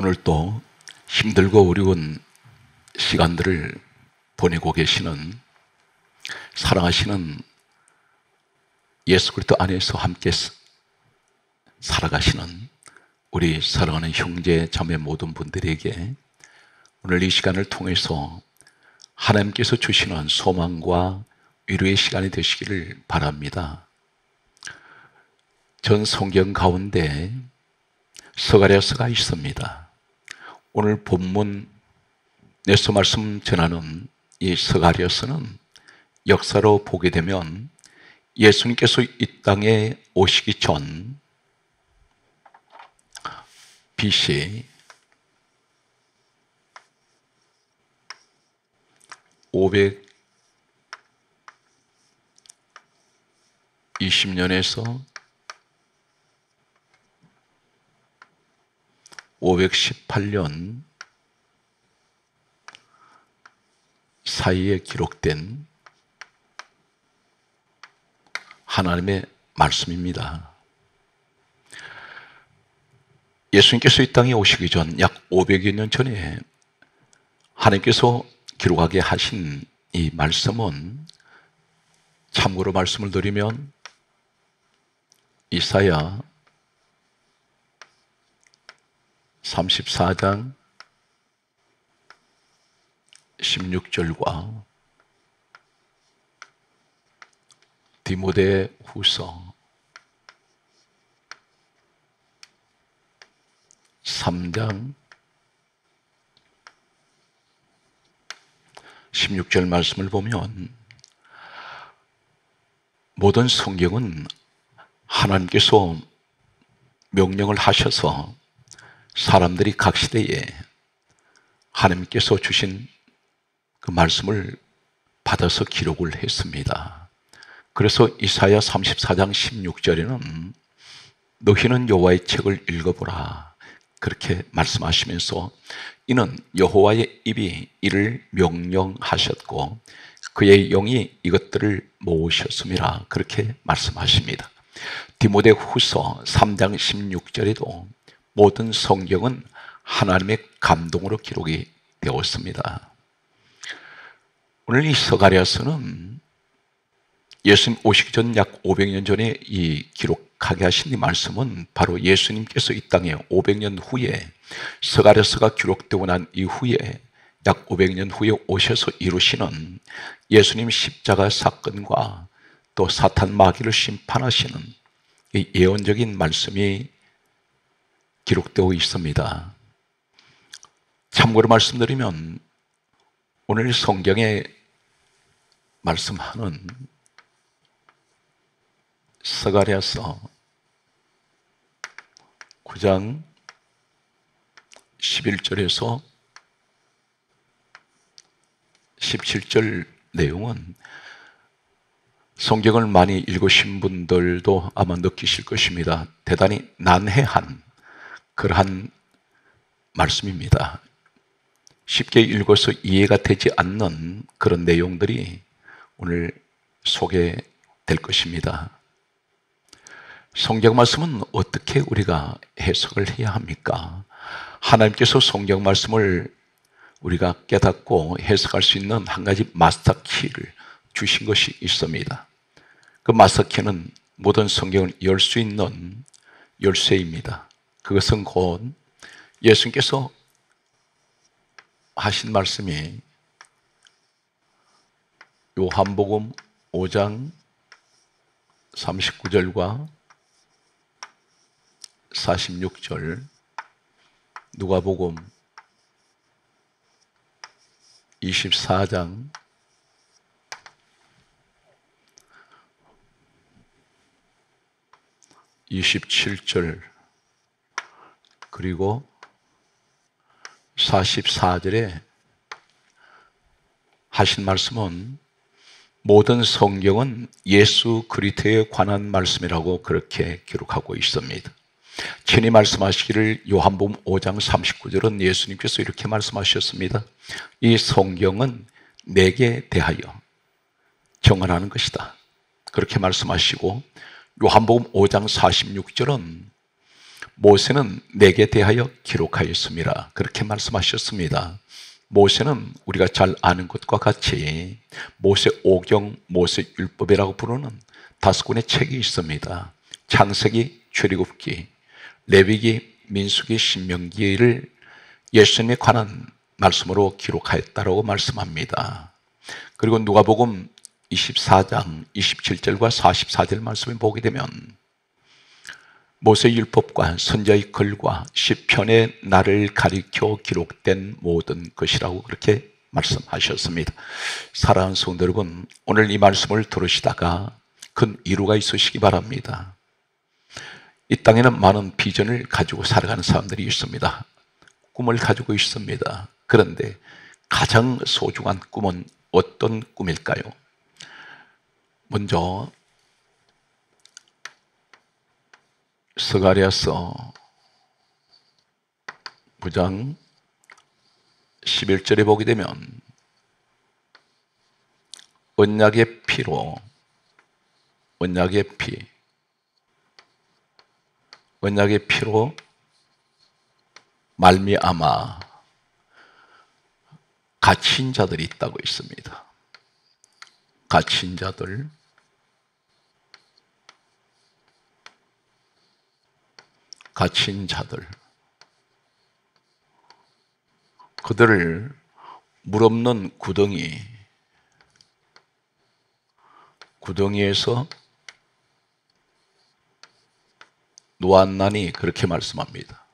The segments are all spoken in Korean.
오늘 또 힘들고 어려운 시간들을 보내고 계시는 사랑하시는 예수 그리스도 안에서 함께 살아가시는 우리 사랑하는 형제 자매 모든 분들에게 오늘 이 시간을 통해서 하나님께서 주시는 소망과 위로의 시간이 되시기를 바랍니다. 전 성경 가운데 스가랴서가 있습니다. 오늘 본문 예수 말씀 전하는 이 스가랴서는 역사로 보게 되면 예수님께서 이 땅에 오시기 전 BC 520년에서 518년 사이에 기록된 하나님의 말씀입니다. 예수님께서 이 땅에 오시기 전 약 500여 년 전에 하나님께서 기록하게 하신 이 말씀은 참고로 말씀을 드리면 이사야 34장 16절과 디모데후서 3장 16절 말씀을 보면 모든 성경은 하나님께서 명령을 하셔서 사람들이 각 시대에 하나님께서 주신 그 말씀을 받아서 기록을 했습니다. 그래서 이사야 34장 16절에는 너희는 여호와의 책을 읽어보라 그렇게 말씀하시면서 이는 여호와의 입이 이를 명령하셨고 그의 영이 이것들을 모으셨음이라 그렇게 말씀하십니다. 디모데후서 3장 16절에도 모든 성경은 하나님의 감동으로 기록이 되었습니다. 오늘 이 스가랴서는 예수님 오시기 전 약 500년 전에 이 기록하게 하신 이 말씀은 바로 예수님께서 이 땅에 500년 후에 스가랴서가 기록되고 난 이후에 약 500년 후에 오셔서 이루시는 예수님 십자가 사건과 또 사탄 마귀를 심판하시는 이 예언적인 말씀이 기록되어 있습니다. 참고로 말씀드리면 오늘 성경에 말씀하는 스가랴서 9장 11절에서 17절 내용은 성경을 많이 읽으신 분들도 아마 느끼실 것입니다. 대단히 난해한 그러한 말씀입니다. 쉽게 읽어서 이해가 되지 않는 그런 내용들이 오늘 소개될 것입니다. 성경 말씀은 어떻게 우리가 해석을 해야 합니까? 하나님께서 성경 말씀을 우리가 깨닫고 해석할 수 있는 한 가지 마스터 키를 주신 것이 있습니다. 그 마스터 키는 모든 성경을 열 수 있는 열쇠입니다. 그것은 곧 예수님께서 하신 말씀이 요한복음 5장 39절과 46절, 누가복음 24장 27절 그리고 44절에 하신 말씀은 모든 성경은 예수 그리스도에 관한 말씀이라고 그렇게 기록하고 있습니다. 친히 말씀하시기를 요한복음 5장 39절은 예수님께서 이렇게 말씀하셨습니다. 이 성경은 내게 대하여 정언하는 것이다. 그렇게 말씀하시고 요한복음 5장 46절은 모세는 내게 대하여 기록하였습니다. 그렇게 말씀하셨습니다. 모세는 우리가 잘 아는 것과 같이 모세 오경, 모세 율법이라고 부르는 5권의 책이 있습니다. 창세기, 출애굽기, 레위기, 민수기, 신명기를 예수님에 관한 말씀으로 기록하였다라고 말씀합니다. 그리고 누가복음 24장 27절과 44절 말씀을 보게 되면 모세 율법과 선지자의 글과 시편의 나를 가리켜 기록된 모든 것이라고 그렇게 말씀하셨습니다. 사랑하는 성도 여러분, 오늘 이 말씀을 들으시다가 큰 위로가 있으시기 바랍니다. 이 땅에는 많은 비전을 가지고 살아가는 사람들이 있습니다. 꿈을 가지고 있습니다. 그런데 가장 소중한 꿈은 어떤 꿈일까요? 먼저 스가랴서 9장 11절에 보게 되면 언약의 피로 말미암아 갇힌 자들이 있다고 있습니다. 갇힌 자들, 그들을 물 없는 구덩이에서 놓았나니 그렇게 말씀합니다.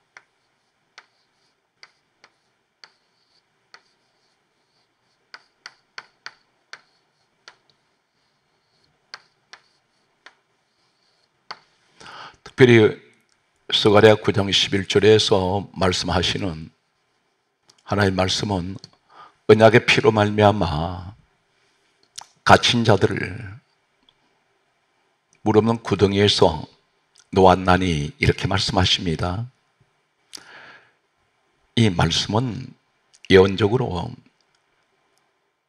특별히 스가랴 9장 11절에서 말씀하시는 하나님의 말씀은 언약의 피로 말미암아 갇힌 자들을 물 없는 구덩이에서 놓았나니 이렇게 말씀하십니다. 이 말씀은 예언적으로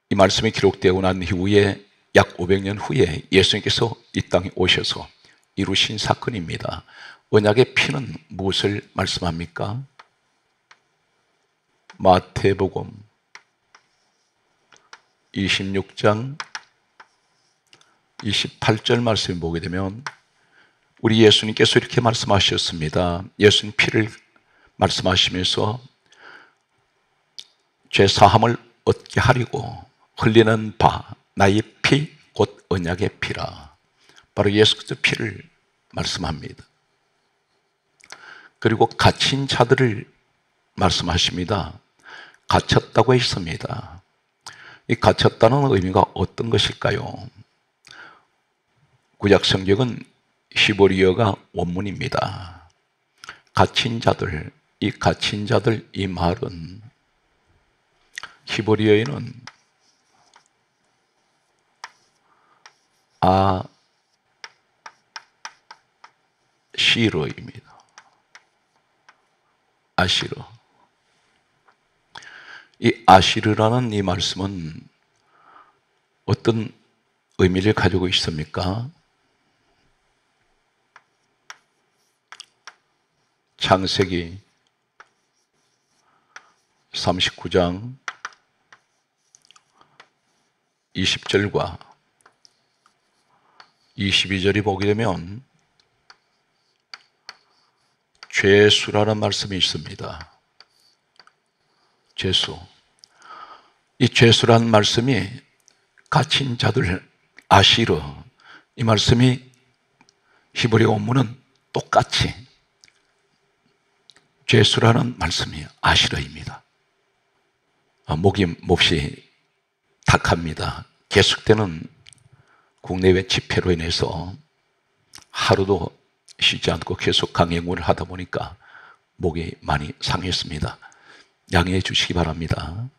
이 말씀이 기록되고 난 이후에 약 500년 후에 예수님께서 이 땅에 오셔서 이루신 사건입니다. 언약의 피는 무엇을 말씀합니까? 마태복음 26장 28절 말씀을 보게 되면 우리 예수님께서 이렇게 말씀하셨습니다. 예수님 피를 말씀하시면서 죄 사함을 얻게 하려고 흘리는 바 나의 피 곧 언약의 피라. 바로 예수 그리스도의 피를 말씀합니다. 그리고 갇힌 자들을 말씀하십니다. 갇혔다고 했습니다. 이 갇혔다는 의미가 어떤 것일까요? 구약 성경은 히브리어가 원문입니다. 갇힌 자들, 이 말은 히브리어에는 아시르입니다. 아시르. 이 아시르라는 이 말씀은 어떤 의미를 가지고 있습니까? 창세기 39장 20절과 22절이 보게 되면 죄수라는 말씀이 있습니다. 죄수. 이 죄수라는 말씀이 갇힌 자들, 아시르, 이 말씀이 히브리 원문은 똑같이 죄수라는 말씀이 아시르입니다. 목이 몹시 탁합니다. 계속되는 국내외 집회로 인해서 하루도 쉬지 않고 계속 강행군을 하다 보니까 목이 많이 상했습니다. 양해해 주시기 바랍니다.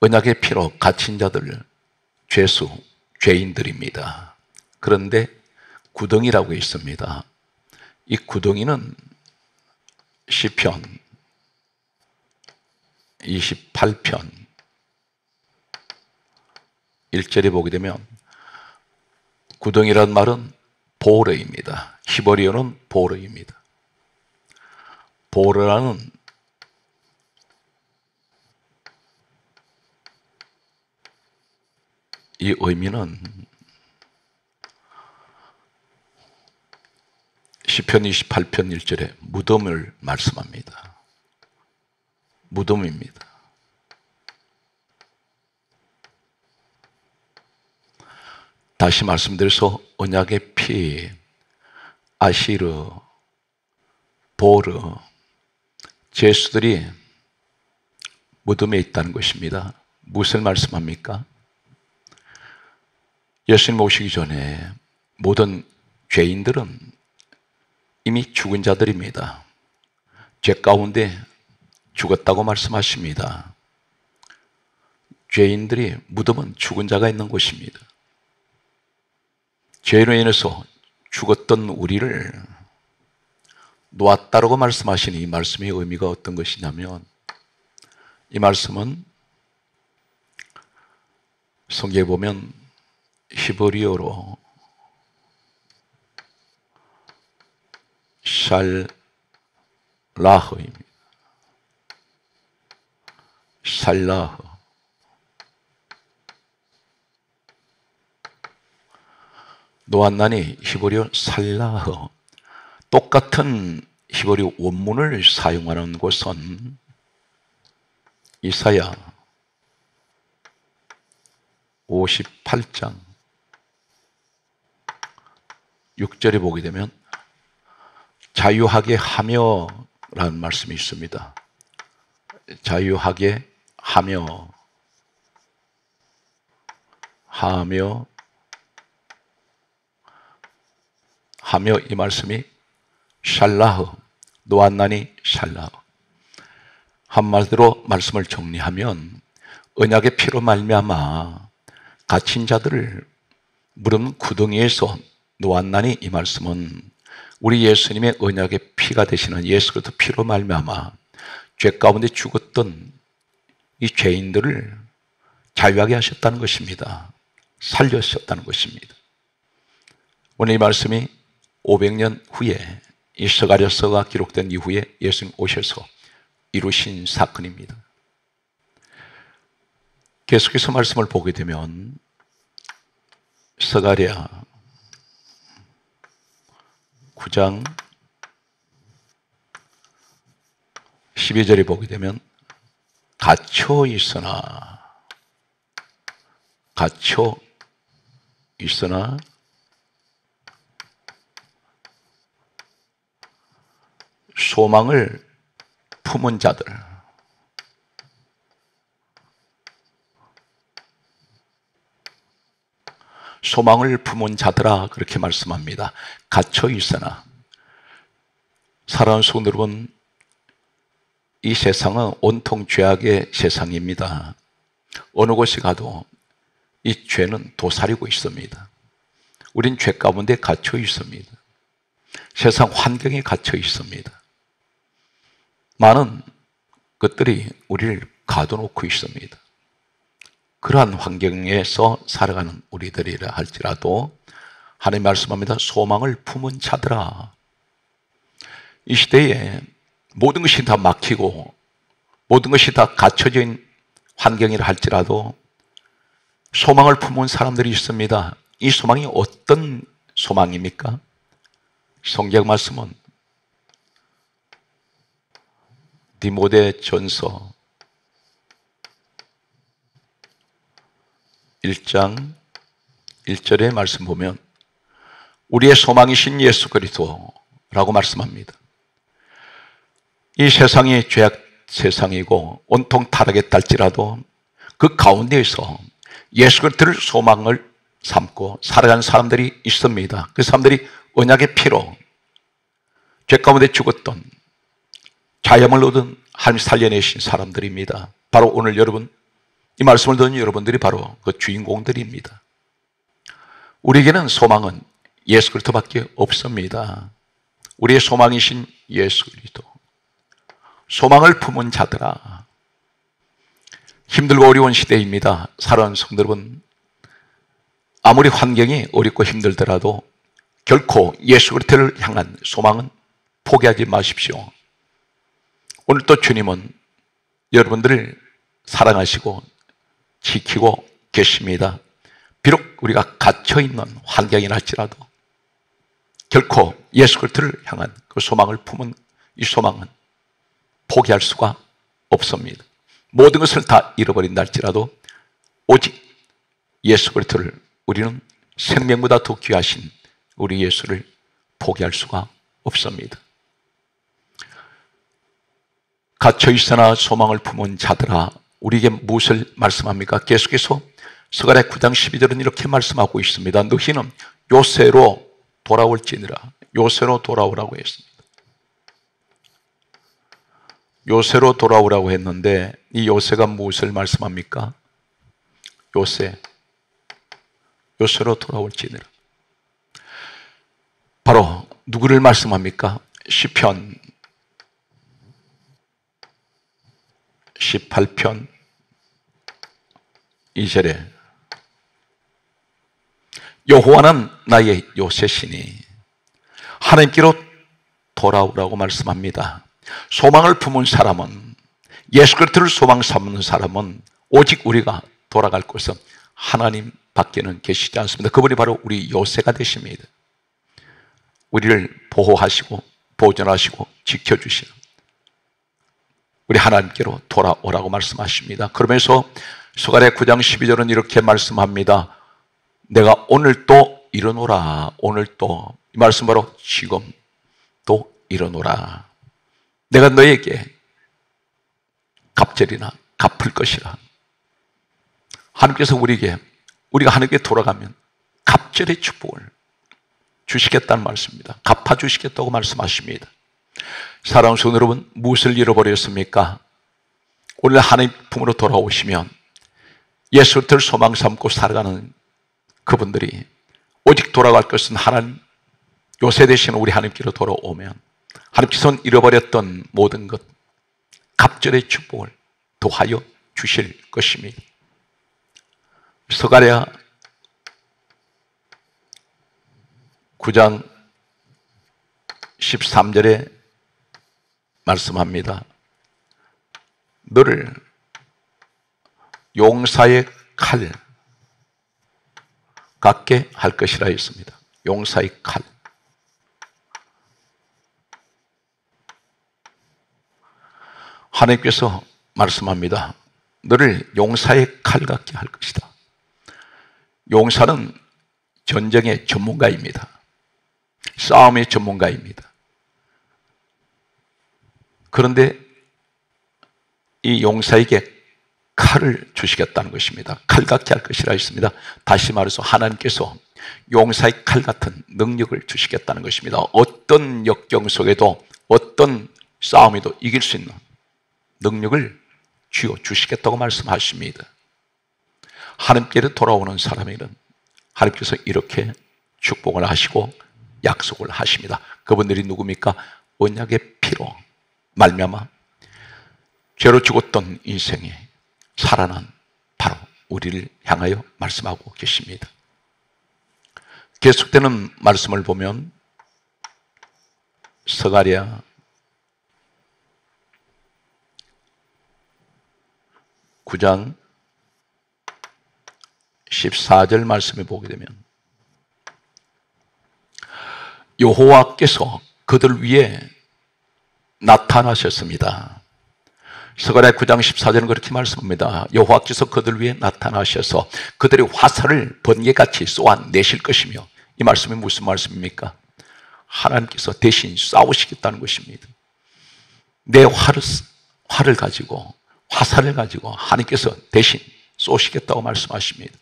언약의 피로 갇힌 자들, 죄수, 죄인들입니다. 그런데 구덩이라고 있습니다. 이 구덩이는 시편 28편 1절에 보게 되면 구덩이란 말은 보르입니다. 히브리어는 보르입니다. 보르라는 이 의미는 시편 28편 1절에 무덤을 말씀합니다. 무덤입니다. 다시 말씀드려서 언약의 피, 아시르, 보르, 제수들이 무덤에 있다는 것입니다. 무엇을 말씀합니까? 예수님 오시기 전에 모든 죄인들은 이미 죽은 자들입니다. 죄 가운데 죽었다고 말씀하십니다. 죄인들이 무덤은 죽은 자가 있는 곳입니다. 죄로 인해서 죽었던 우리를 놓았다라고 말씀하시는 이 말씀의 의미가 어떤 것이냐면, 이 말씀은 성경에 보면 히브리어로 샬라흐입니다. 샬라흐. 놓았나니 히브리어 살라흐. 똑같은 히브리 원문을 사용하는 곳은 이사야 58장 6절에 보게 되면 자유하게 하며라는 말씀이 있습니다. 자유하게 하며 이 말씀이 샬라흐, 놓았나니 샬라흐. 한마디로 말씀을 정리하면 언약의 피로 말미암아 갇힌 자들을 무릎 구덩이에서 놓았나니, 이 말씀은 우리 예수님의 언약의 피가 되시는 예수 그리스도 피로 말미암아 죄 가운데 죽었던 이 죄인들을 자유하게 하셨다는 것입니다. 살려주셨다는 것입니다. 오늘 이 말씀이 500년 후에 이 스가랴서가 기록된 이후에 예수님 오셔서 이루신 사건입니다. 계속해서 말씀을 보게 되면 스가랴 9장 12절에 보게 되면 갇혀 있으나 소망을 품은 자들, 소망을 품은 자들아, 그렇게 말씀합니다. 갇혀 있으나. 사랑하는 성도 여러분, 이 세상은 온통 죄악의 세상입니다. 어느 곳에 가도 이 죄는 도사리고 있습니다. 우린 죄 가운데 갇혀 있습니다. 세상 환경에 갇혀 있습니다. 많은 것들이 우리를 가둬놓고 있습니다. 그러한 환경에서 살아가는 우리들이라 할지라도 하나님 말씀합니다. 소망을 품은 자들아. 이 시대에 모든 것이 다 막히고 모든 것이 다 갇혀진 환경이라 할지라도 소망을 품은 사람들이 있습니다. 이 소망이 어떤 소망입니까? 성경 말씀은 디모데 전서 1장 1절의 말씀 보면 우리의 소망이신 예수 그리스도라고 말씀합니다. 이 세상이 죄악 세상이고 온통 타락에 달지라도 그 가운데에서 예수 그리스도를 소망을 삼고 살아가는 사람들이 있습니다. 그 사람들이 언약의 피로 죄 가운데 죽었던 자유함을 얻은 하나님이 살려내신 사람들입니다. 바로 오늘 여러분, 이 말씀을 듣는 여러분들이 바로 그 주인공들입니다. 우리에게는 소망은 예수 그리스도밖에 없습니다. 우리의 소망이신 예수 그리스도. 소망을 품은 자들아. 힘들고 어려운 시대입니다. 사랑하는 성도 여러분, 아무리 환경이 어렵고 힘들더라도 결코 예수 그리스도를 향한 소망은 포기하지 마십시오. 오늘 또 주님은 여러분들을 사랑하시고 지키고 계십니다. 비록 우리가 갇혀있는 환경이라 할지라도 결코 예수 그리스도를 향한 그 소망을 품은 이 소망은 포기할 수가 없습니다. 모든 것을 다 잃어버린다 할지라도 오직 예수 그리스도를, 우리는 생명보다 더 귀하신 우리 예수를 포기할 수가 없습니다. 갇혀 있으나 소망을 품은 자들아, 우리에게 무엇을 말씀합니까? 계속해서 스가랴 9장 12절은 이렇게 말씀하고 있습니다. 너희는 요새로 돌아올지니라. 요새로 돌아오라고 했습니다. 요새로 돌아오라고 했는데 이 요새가 무엇을 말씀합니까? 요새로 돌아올지니라. 바로 누구를 말씀합니까? 시편 18편 2절에 여호와는 나의 요새시니 하나님께로 돌아오라고 말씀합니다. 소망을 품은 사람은, 예수 그리스도를 소망 삼는 사람은 오직 우리가 돌아갈 곳은 하나님 밖에는 계시지 않습니다. 그분이 바로 우리 요새가 되십니다. 우리를 보호하시고 보존하시고 지켜주시는 우리 하나님께로 돌아오라고 말씀하십니다. 그러면서 스가랴 9장 12절은 이렇게 말씀합니다. 내가 오늘 또 일어노라. 오늘 또, 이 말씀 바로 지금 또 일어노라. 내가 너에게 갑절이나 갚을 것이라. 하나님께서 우리가 하나님께 돌아가면 갑절의 축복을 주시겠다는 말씀입니다. 갚아주시겠다고 말씀하십니다. 사랑하는 성도 여러분, 무엇을 잃어버렸습니까? 오늘 하나님 품으로 돌아오시면 예수 그리스도를 소망 삼고 살아가는 그분들이 오직 돌아갈 것은 하나님, 요새 되시는 우리 하나님께로 돌아오면 하나님께서는 잃어버렸던 모든 것, 갑절의 축복을 더하여 주실 것입니다. 스가랴 9장 13절에 말씀합니다. 너를 용사의 칼 같게 할 것이라 했습니다. 용사의 칼. 하나님께서 말씀합니다. 너를 용사의 칼 같게 할 것이다. 용사는 전쟁의 전문가입니다. 싸움의 전문가입니다. 그런데 이 용사에게 칼을 주시겠다는 것입니다. 칼 같게 할 것이라 했습니다. 다시 말해서 하나님께서 용사의 칼 같은 능력을 주시겠다는 것입니다. 어떤 역경 속에도 어떤 싸움에도 이길 수 있는 능력을 쥐어 주시겠다고 말씀하십니다. 하나님께로 돌아오는 사람에게는 하나님께서 이렇게 축복을 하시고 약속을 하십니다. 그분들이 누굽니까? 언약의 피로 말미암아 죄로 죽었던 인생에 살아난 바로 우리를 향하여 말씀하고 계십니다. 계속되는 말씀을 보면 스가랴 9장 14절 말씀을 보게 되면 여호와께서 그들 위에 나타나셨습니다. 스가랴 9장 14절은 그렇게 말씀합니다. 여호와께서 그들 위에 나타나셔서 그들의 화살을 번개같이 쏘아내실 것이며, 이 말씀이 무슨 말씀입니까? 하나님께서 대신 싸우시겠다는 것입니다. 내 활을 가지고, 화살을 가지고 하나님께서 대신 쏘시겠다고 말씀하십니다.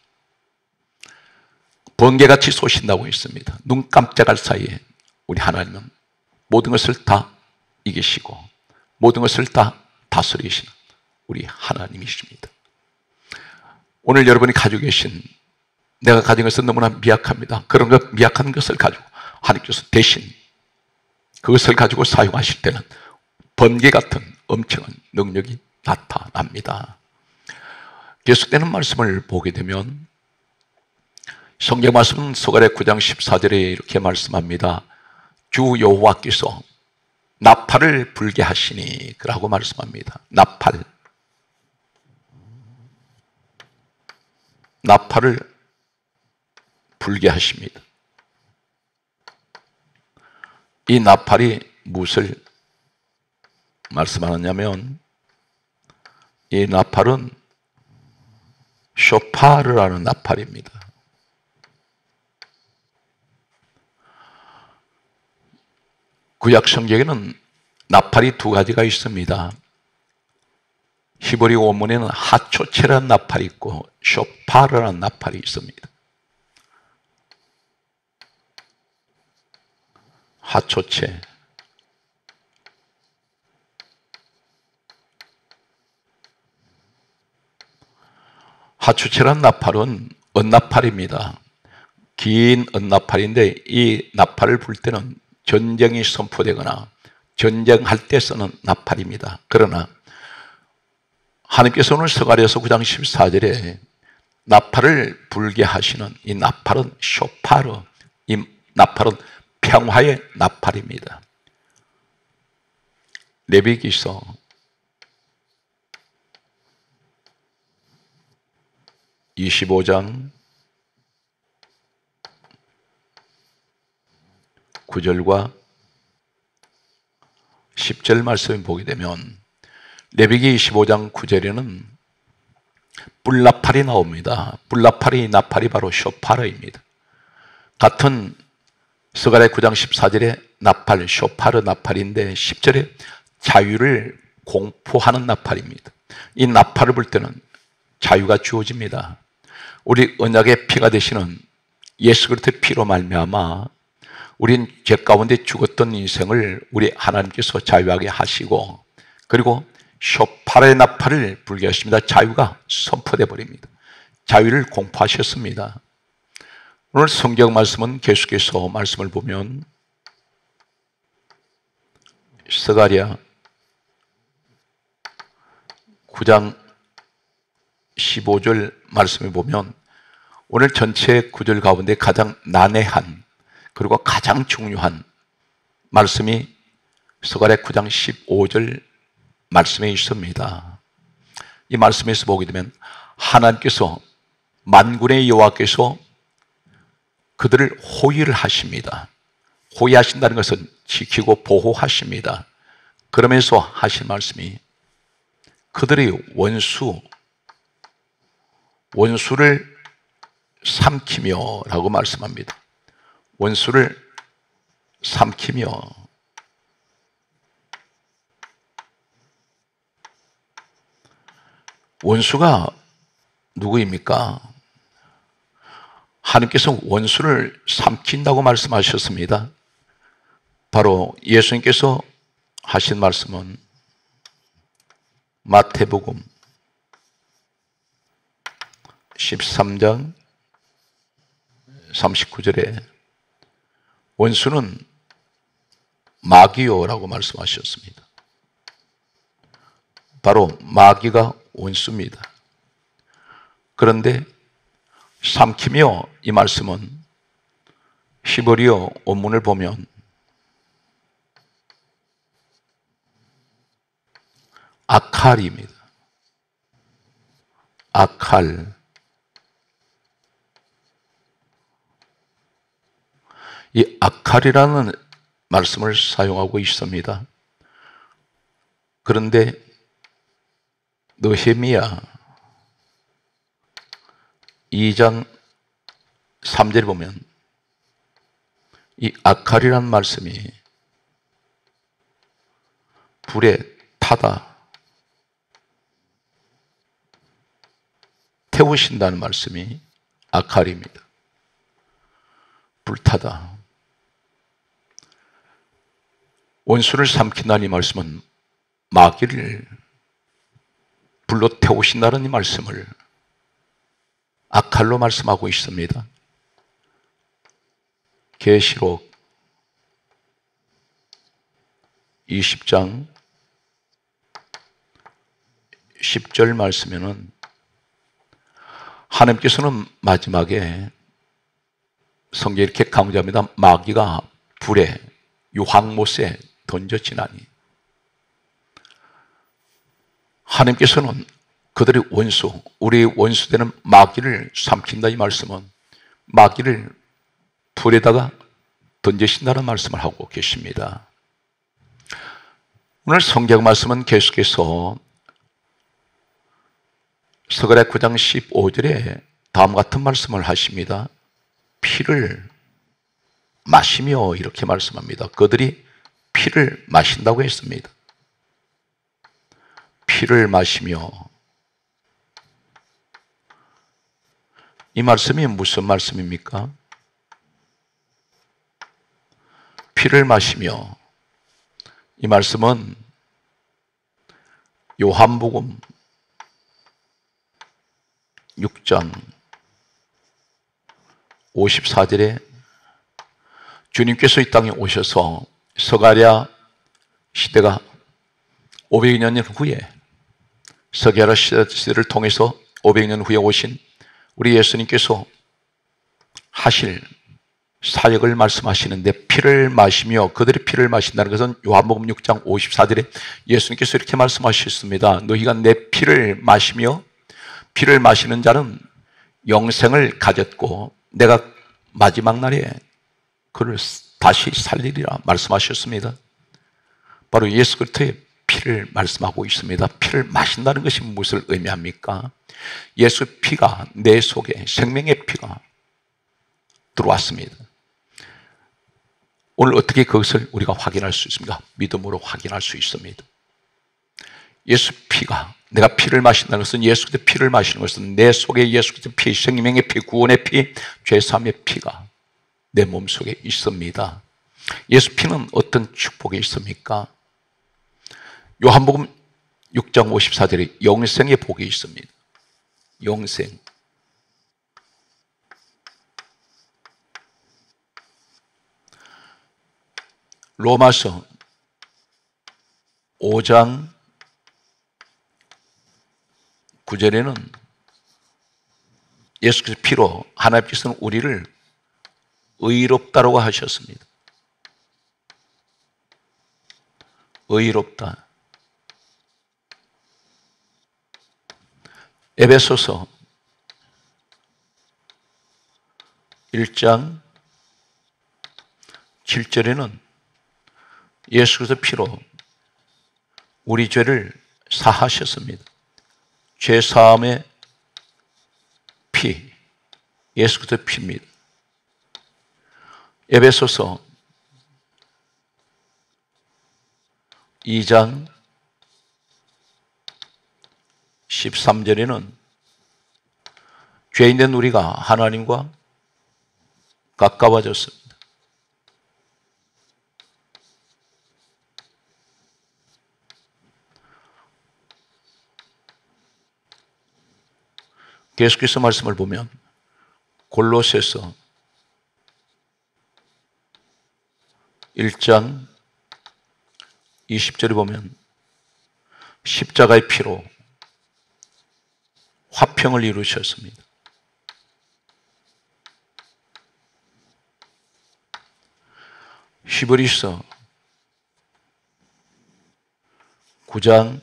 번개같이 쏘신다고 했습니다. 눈 깜짝할 사이에 우리 하나님은 모든 것을 다 이기시고 모든 것을 다 다스리시는 우리 하나님이십니다. 오늘 여러분이 가지고 계신, 내가 가진 것은 너무나 미약합니다. 그런 것, 미약한 것을 가지고 하나님께서 대신 그것을 가지고 사용하실 때는 번개 같은 엄청난 능력이 나타납니다. 계속되는 말씀을 보게 되면 성경 말씀은 스가랴 9장 14절에 이렇게 말씀합니다. 주 여호와께서 나팔을 불게 하시니 라고 말씀합니다. 나팔을 불게 하십니다. 이 나팔이 무엇을 말씀하느냐면, 이 나팔은 쇼파르라는 나팔입니다. 구약 성경에는 나팔이 두 가지가 있습니다. 히브리 원문에는 하초체라는 나팔이 있고 쇼파르라는 나팔이 있습니다. 하초체, 하초체라는 나팔은 은나팔입니다. 긴 은나팔인데 이 나팔을 불 때는 전쟁이 선포되거나 전쟁할 때 쓰는 나팔입니다. 그러나 하나님께서 오늘 스가랴서 9장 14절에 나팔을 불게 하시는 이 나팔은 쇼파르, 이 나팔은 평화의 나팔입니다. 레위기서 25장 9절과 10절 말씀을 보게 되면 레위기 25장 9절에는 뿔나팔이 나옵니다. 뿔나팔이 나팔이 바로 쇼파르입니다. 같은 스가랴 9장 14절에 나팔, 쇼파르 나팔인데 10절에 자유를 공포하는 나팔입니다. 이 나팔을 불 때는 자유가 주어집니다. 우리 언약의 피가 되시는 예수 그리스도의 피로 말미암아 우린 죄 가운데 죽었던 인생을 우리 하나님께서 자유하게 하시고, 그리고 쇼파르의 나팔을 불게 하십니다. 자유가 선포되어 버립니다. 자유를 공포하셨습니다. 오늘 성경 말씀은 계속해서 말씀을 보면 스가랴 9장 15절 말씀을 보면 오늘 전체 구절 가운데 가장 난해한 그리고 가장 중요한 말씀이 스가랴 9장 15절 말씀에 있습니다. 이 말씀에서 보게 되면 하나님께서, 만군의 여호와께서 그들을 호위를 하십니다. 호위하신다는 것은 지키고 보호하십니다. 그러면서 하신 말씀이 그들의 원수를 삼키며 라고 말씀합니다. 원수를 삼키며. 원수가 누구입니까? 하나님께서 원수를 삼킨다고 말씀하셨습니다. 바로 예수님께서 하신 말씀은 마태복음 13장 39절에 원수는 마귀요라고 말씀하셨습니다. 바로 마귀가 원수입니다. 그런데 삼키며, 이 말씀은 히브리어 원문을 보면 아칼입니다. 아칼. 이 아칼이라는 말씀을 사용하고 있습니다. 그런데 느헤미야 2장 3절에 보면 이 아칼이라는 말씀이 불에 타다, 태우신다는 말씀이 아칼입니다. 불타다. 원수를 삼킨다는 이 말씀은 마귀를 불로 태우신다는 이 말씀을 아칼로 말씀하고 있습니다. 계시록 20장 10절 말씀에는 하나님께서는 마지막에 성경에 이렇게 강조합니다. 마귀가 불에 유황못에 던져지나니. 하나님께서는 그들의 원수, 우리의 원수되는 마귀를 삼킨다, 이 말씀은 마귀를 불에다가 던지신다는 말씀을 하고 계십니다. 오늘 성경 말씀은 계속해서 스가랴 9장 15절에 다음 같은 말씀을 하십니다. 피를 마시며, 이렇게 말씀합니다. 그들이 피를 마신다고 했습니다. 피를 마시며. 이 말씀이 무슨 말씀입니까? 피를 마시며. 이 말씀은 요한복음 6장 54절에 주님께서 이 땅에 오셔서 스가랴 시대가 500년 후에, 스가랴 시대를 통해서 500년 후에 오신 우리 예수님께서 하실 사역을 말씀하시는데, 피를 마시며, 그들이 피를 마신다는 것은 요한복음 6장 54절에 예수님께서 이렇게 말씀하셨습니다. 너희가 내 피를 마시며, 피를 마시는 자는 영생을 가졌고 내가 마지막 날에 그를 다시 살리리라 말씀하셨습니다. 바로 예수 그리스도의 피를 말씀하고 있습니다. 피를 마신다는 것이 무엇을 의미합니까? 예수 피가 내 속에, 생명의 피가 들어왔습니다. 오늘 어떻게 그것을 우리가 확인할 수 있습니까? 믿음으로 확인할 수 있습니다. 예수 피가, 내가 피를 마신다는 것은, 예수 그리스도의 피를 마시는 것은 내 속에 예수 그리스도의 피, 생명의 피, 구원의 피, 죄사함의 피가 내 몸속에 있습니다. 예수 피는 어떤 축복이 있습니까? 요한복음 6장 54절에 영생의 복이 있습니다. 영생. 로마서 5장 9절에는 예수 그리스도의 피로 하나님께서는 우리를 의롭다라고 하셨습니다. 의롭다. 에베소서 1장 7절에는 예수 그리스도의 피로 우리 죄를 사하셨습니다. 죄사함의 피, 예수 그리스도의 피입니다. 에베소서 2장 13절에는 죄인된 우리가 하나님과 가까워졌습니다. 계속해서 말씀을 보면 골로새서 1장 20절에 보면 십자가의 피로 화평을 이루셨습니다. 히브리서 9장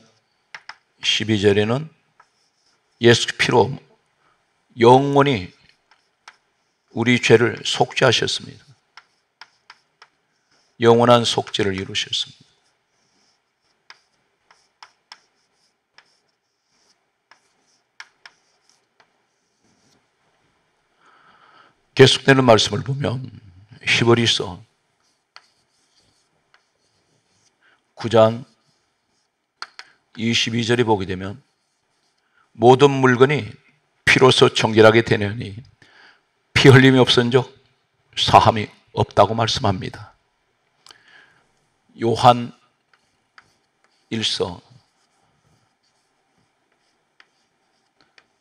12절에는 예수 피로 영원히 우리 죄를 속죄하셨습니다. 영원한 속죄를 이루셨습니다. 계속되는 말씀을 보면 히브리서 9장 22절에 보게 되면 모든 물건이 피로서 정결하게 되느니 피 흘림이 없은즉 사함이 없다고 말씀합니다. 요한 1서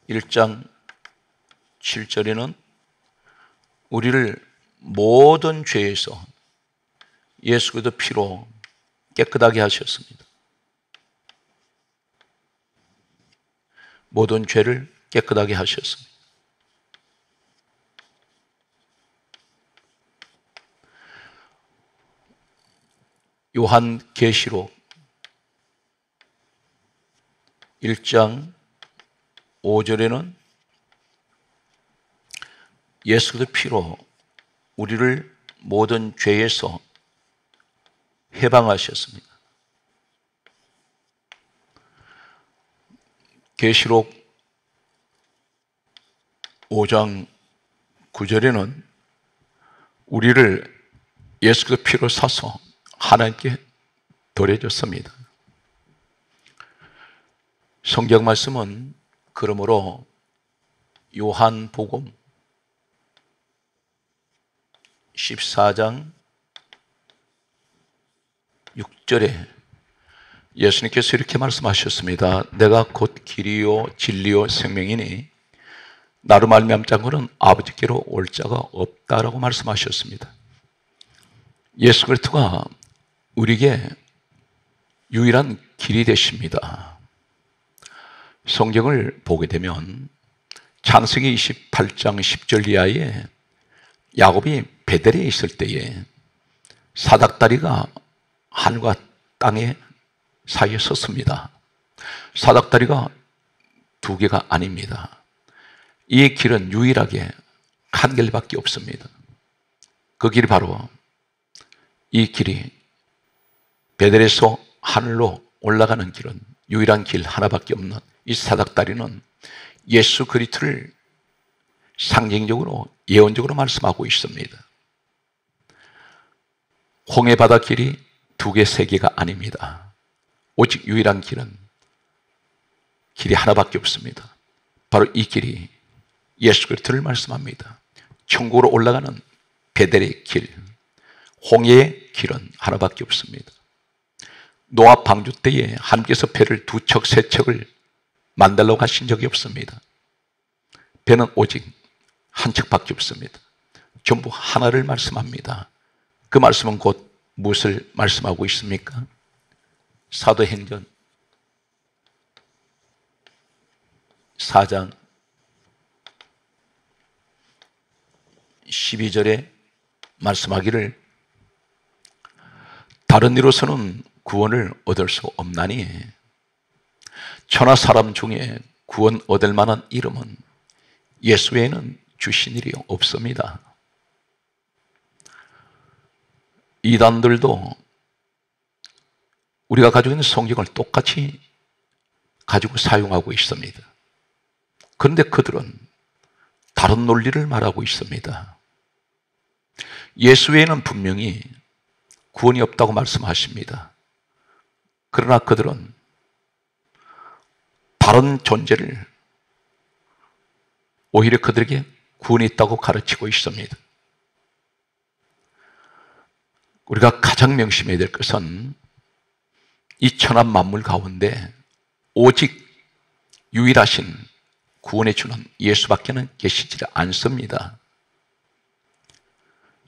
1장 7절에는 우리를 모든 죄에서 예수 그리스도 피로 깨끗하게 하셨습니다. 모든 죄를 깨끗하게 하셨습니다. 요한계시록 1장 5절에는 예수 그리스도의 피로 우리를 모든 죄에서 해방하셨습니다. 계시록 5장 9절에는 우리를 예수 그리스도의 피로 사서 하나님께 드려졌습니다. 성경 말씀은 그러므로 요한복음 14장 6절에 예수님께서 이렇게 말씀하셨습니다. 내가 곧 길이요 진리요 생명이니 나로 말미암지 않고는 아버지께로 올 자가 없다라고 말씀하셨습니다. 예수 그리스도가 우리에게 유일한 길이 되십니다. 성경을 보게 되면 창세기 28장 10절 이하에 야곱이 베델에 있을 때에 사닥다리가 하늘과 땅의 사이에 섰습니다. 사닥다리가 두 개가 아닙니다. 이 길은 유일하게 한 길밖에 없습니다. 그 길이 바로 이 길이 베델에서 하늘로 올라가는 길은 유일한 길 하나밖에 없는 이 사닥다리는 예수 그리스도를 상징적으로 예언적으로 말씀하고 있습니다. 홍해 바다 길이 두 개, 세 개가 아닙니다. 오직 유일한 길은 길이 하나밖에 없습니다. 바로 이 길이 예수 그리스도를 말씀합니다. 천국으로 올라가는 베델의 길, 홍해의 길은 하나밖에 없습니다. 노아 방주 때에 하나님께서 배를 두 척, 세 척을 만들려고 하신 적이 없습니다. 배는 오직 한 척밖에 없습니다. 전부 하나를 말씀합니다. 그 말씀은 곧 무엇을 말씀하고 있습니까? 사도행전 4장 12절에 말씀하기를 다른 이로서는 구원을 얻을 수 없나니 천하 사람 중에 구원 얻을 만한 이름은 예수 외에는 주신 일이 없습니다. 이단들도 우리가 가지고 있는 성경을 똑같이 가지고 사용하고 있습니다. 그런데 그들은 다른 논리를 말하고 있습니다. 예수 외에는 분명히 구원이 없다고 말씀하십니다. 그러나 그들은 다른 존재를 오히려 그들에게 구원이 있다고 가르치고 있습니다. 우리가 가장 명심해야 될 것은 이 천한 만물 가운데 오직 유일하신 구원해 주는 예수밖에는 계시지 않습니다.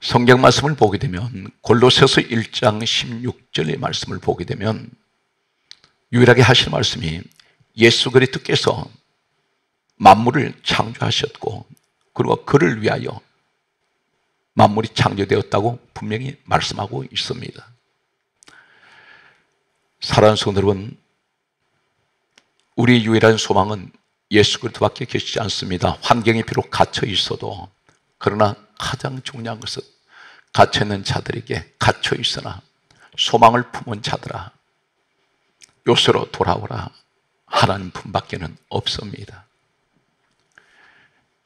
성경 말씀을 보게 되면 골로새서 1장 16절의 말씀을 보게 되면 유일하게 하실 말씀이 예수 그리스도께서 만물을 창조하셨고 그리고 그를 위하여 만물이 창조되었다고 분명히 말씀하고 있습니다. 사랑하는 성도 여러분, 우리 유일한 소망은 예수 그리스도밖에 계시지 않습니다. 환경이 비록 갇혀 있어도 그러나 가장 중요한 것은 갇혀 있는 자들에게 갇혀 있으나 소망을 품은 자들아 요새로 돌아오라 하나님 품밖에는 없습니다.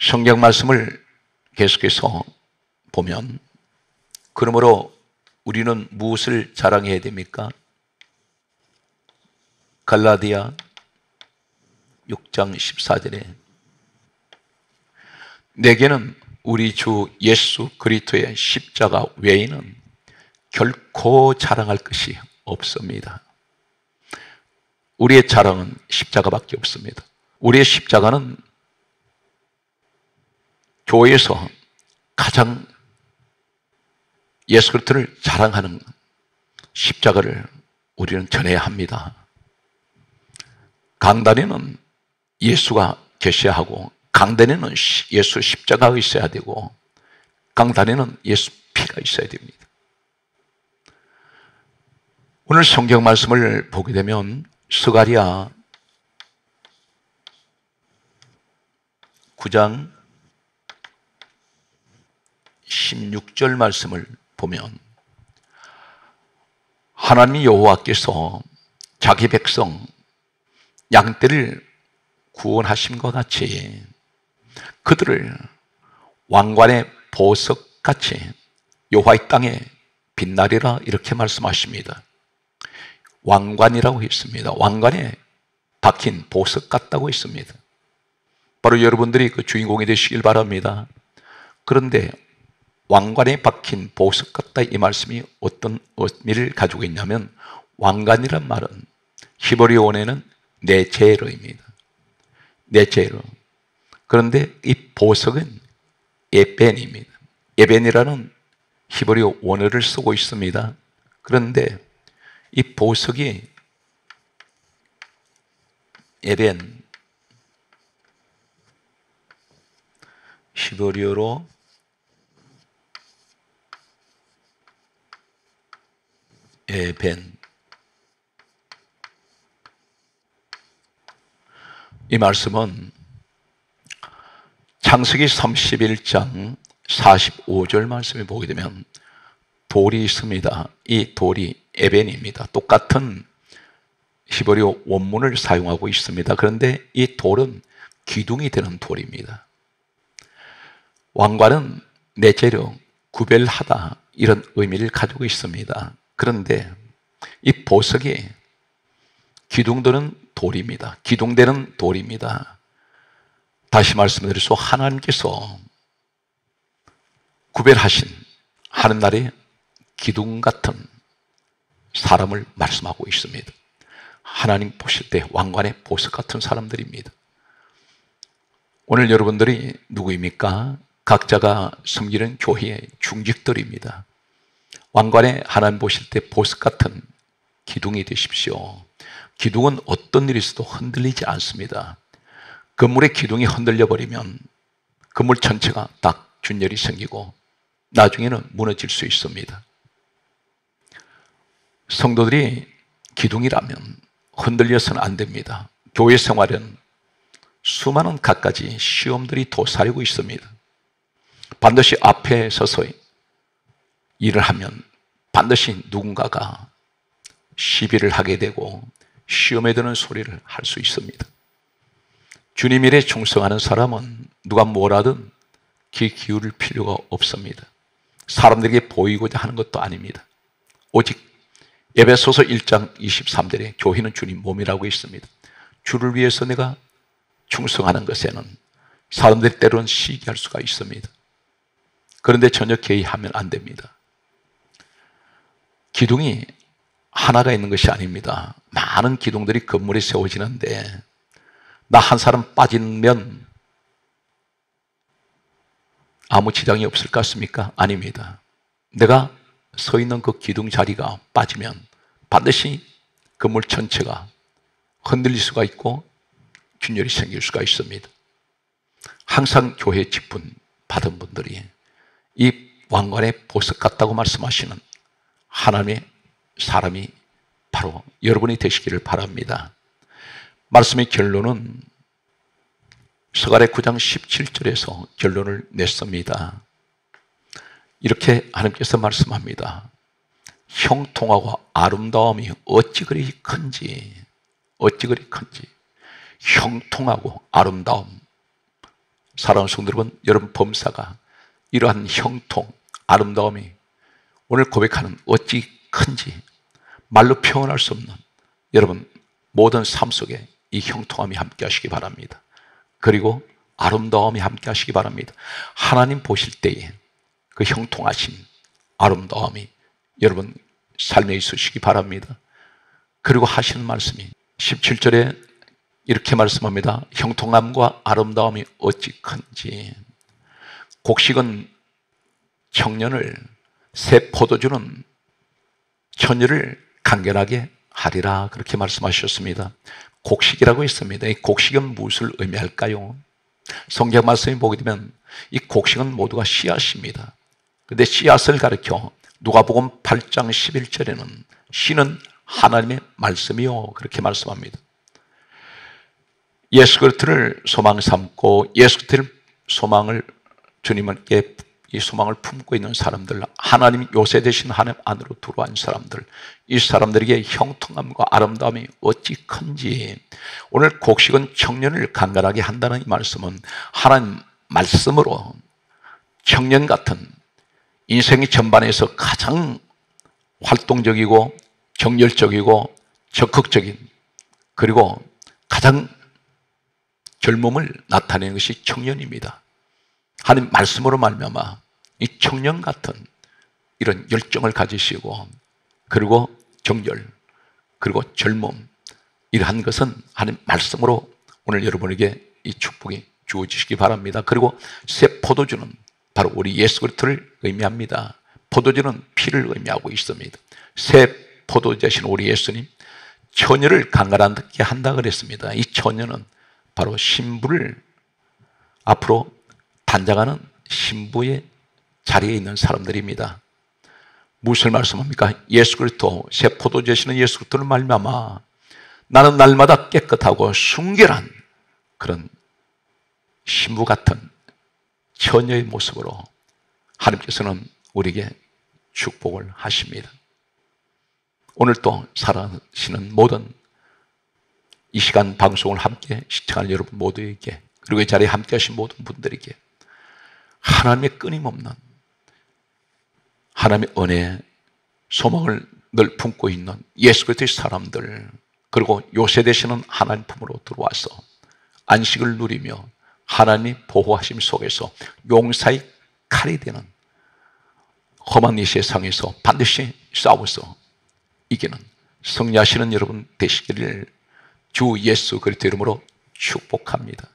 성경 말씀을 계속해서 보면 그러므로 우리는 무엇을 자랑해야 됩니까? 갈라디아 6장 14절에 내게는 우리 주 예수 그리스도의 십자가 외에는 결코 자랑할 것이 없습니다. 우리의 자랑은 십자가밖에 없습니다. 우리의 십자가는 교회에서 가장 예수 그리스도를 자랑하는 십자가를 우리는 전해야 합니다. 강단에는 예수가 계셔야 하고 강단에는 예수 십자가가 있어야 되고 강단에는 예수 피가 있어야 됩니다. 오늘 성경 말씀을 보게 되면 스가랴 9장 16절 말씀을 보면 하나님 여호와께서 자기 백성 양떼를 구원하심과 같이 그들을 왕관의 보석같이 여호와의 땅에 빛나리라 이렇게 말씀하십니다. 왕관이라고 했습니다. 왕관에 박힌 보석 같다고 했습니다. 바로 여러분들이 그 주인공이 되시길 바랍니다. 그런데 왕관에 박힌 보석 같다 이 말씀이 어떤 의미를 가지고 있냐면 왕관이란 말은 히브리어 원어에는 네제르입니다. 네제르. 그런데 이 보석은 에벤입니다. 에벤이라는 히브리어 원어를 쓰고 있습니다. 그런데 이 보석이 에벤, 히브리어로 에벤, 이 말씀은 창세기 31장 45절 말씀에 보게 되면 돌이 있습니다. 이 돌이 에벤입니다. 똑같은 히브리어 원문을 사용하고 있습니다. 그런데 이 돌은 기둥이 되는 돌입니다. 왕관은 내재력, 구별하다 이런 의미를 가지고 있습니다. 그런데 이 보석이 기둥되는 돌입니다. 기둥되는 돌입니다. 다시 말씀드려서 하나님께서 구별하신 하늘나라의 기둥 같은 사람을 말씀하고 있습니다. 하나님 보실 때 왕관의 보석 같은 사람들입니다. 오늘 여러분들이 누구입니까? 각자가 섬기는 교회의 중직들입니다. 왕관에 하나님 보실 때 보석 같은 기둥이 되십시오. 기둥은 어떤 일이 있어도 흔들리지 않습니다. 건물의 기둥이 흔들려 버리면 건물 전체가 딱 균열이 생기고 나중에는 무너질 수 있습니다. 성도들이 기둥이라면 흔들려서는 안 됩니다. 교회 생활은 수많은 갖가지 시험들이 도사리고 있습니다. 반드시 앞에 서서 일을 하면 반드시 누군가가 시비를 하게 되고 시험에 드는 소리를 할 수 있습니다. 주님 일에 충성하는 사람은 누가 뭐라든 귀 기울일 필요가 없습니다. 사람들에게 보이고자 하는 것도 아닙니다. 오직 에베소서 1장 23절에 교회는 주님 몸이라고 있습니다. 주를 위해서 내가 충성하는 것에는 사람들이 때로는 시기할 수가 있습니다. 그런데 전혀 개의하면 안 됩니다. 기둥이 하나가 있는 것이 아닙니다. 많은 기둥들이 건물에 세워지는데 나 한 사람 빠지면 아무 지장이 없을 것 같습니까? 아닙니다. 내가 서 있는 그 기둥 자리가 빠지면 반드시 건물 전체가 흔들릴 수가 있고 균열이 생길 수가 있습니다. 항상 교회 직분 받은 분들이 이 왕관의 보석 같다고 말씀하시는 하나님의 사람이 바로 여러분이 되시기를 바랍니다. 말씀의 결론은 스가랴 9장 17절에서 결론을 냈습니다. 이렇게 하나님께서 말씀합니다. 형통하고 아름다움이 어찌 그리 큰지, 어찌 그리 큰지. 형통하고 아름다움. 사랑하는 성도 여러분, 여러분 범사가 이러한 형통, 아름다움이 오늘 고백하는 어찌 큰지 말로 표현할 수 없는 여러분 모든 삶 속에 이 형통함이 함께 하시기 바랍니다. 그리고 아름다움이 함께 하시기 바랍니다. 하나님 보실 때에 그 형통하신 아름다움이 여러분 삶에 있으시기 바랍니다. 그리고 하시는 말씀이 17절에 이렇게 말씀합니다. 형통함과 아름다움이 어찌 큰지. 곡식은 청년을, 새 포도주는 처녀를 간결하게 하리라 그렇게 말씀하셨습니다. 곡식이라고 했습니다. 이 곡식은 무엇을 의미할까요? 성경 말씀을 보게 되면 이 곡식은 모두가 씨앗입니다. 그런데 씨앗을 가리켜 누가복음 8장 11절에는 씨는 하나님의 말씀이요. 그렇게 말씀합니다. 예수 그리스도를 소망 삼고 예수 그리스도를 소망을 주님께 이 소망을 품고 있는 사람들, 하나님 요새 되신 하나님 안으로 들어온 사람들, 이 사람들에게 형통함과 아름다움이 어찌 큰지, 오늘 곡식은 청년을 강건하게 한다는 이 말씀은 하나님 말씀으로 청년 같은 인생의 전반에서 가장 활동적이고 정열적이고 적극적인, 그리고 가장 젊음을 나타내는 것이 청년입니다. 하나님 말씀으로 말미암아 이 청년 같은 이런 열정을 가지시고, 그리고 정열, 그리고 젊음, 이러한 것은 하나님 말씀으로 오늘 여러분에게 이 축복이 주어지시기 바랍니다. 그리고 새 포도주는 바로 우리 예수 그리스도를 의미합니다. 포도주는 피를 의미하고 있습니다. 새 포도주 되신 우리 예수님, 처녀를 강건하게 한다 그랬습니다. 이 처녀는 바로 신부를 앞으로 단장하는 신부의 자리에 있는 사람들입니다. 무엇을 말씀합니까? 예수 그리스도, 새 포도주 되시는 예수 그리스도를 말미암아 나는 날마다 깨끗하고 순결한 그런 신부 같은 처녀의 모습으로 하나님께서는 우리에게 축복을 하십니다. 오늘 또 살아가시는 모든 이 시간 방송을 함께 시청할 여러분 모두에게, 그리고 이 자리에 함께 하신 모든 분들에게 하나님의 끊임없는 하나님의 은혜, 소망을 늘 품고 있는 예수 그리스도의 사람들, 그리고 요새 되시는 하나님 품으로 들어와서 안식을 누리며 하나님의 보호하심 속에서 용사의 칼이 되는 험한 이 세상에서 반드시 싸워서 이기는 승리하시는 여러분 되시기를 주 예수 그리스도 이름으로 축복합니다.